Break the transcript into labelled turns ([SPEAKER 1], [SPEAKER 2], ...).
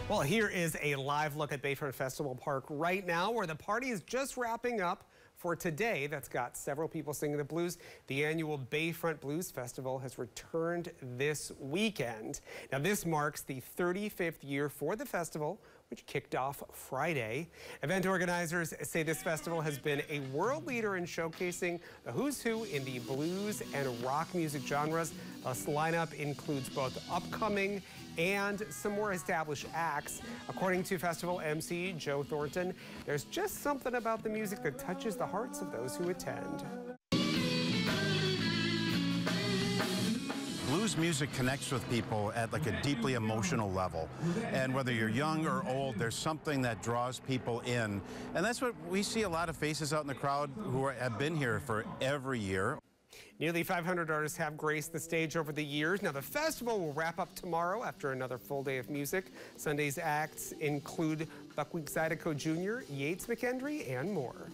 [SPEAKER 1] Well, here is a live look at Bayfront Festival Park right now, where the party is just wrapping up for today. That's got several people singing the blues. The annual Bayfront Blues Festival has returned this weekend. Now, this marks the 35th year for the festival, which kicked off Friday. Event organizers say this festival has been a world leader in showcasing the who's who in the blues and rock music genres. This lineup includes both upcoming and some more established acts. According to festival MC Joe Thornton, there's just something about the music that touches the hearts of those who attend.
[SPEAKER 2] Blues music connects with people at like a deeply emotional level. And whether you're young or old, there's something that draws people in. And that's what we see a lot of faces out in the crowd who have been here for every year.
[SPEAKER 1] Nearly 500 artists have graced the stage over the years. Now, the festival will wrap up tomorrow after another full day of music. Sunday's acts include Buckwheat Zydeco Jr., Yates McKendry, and more.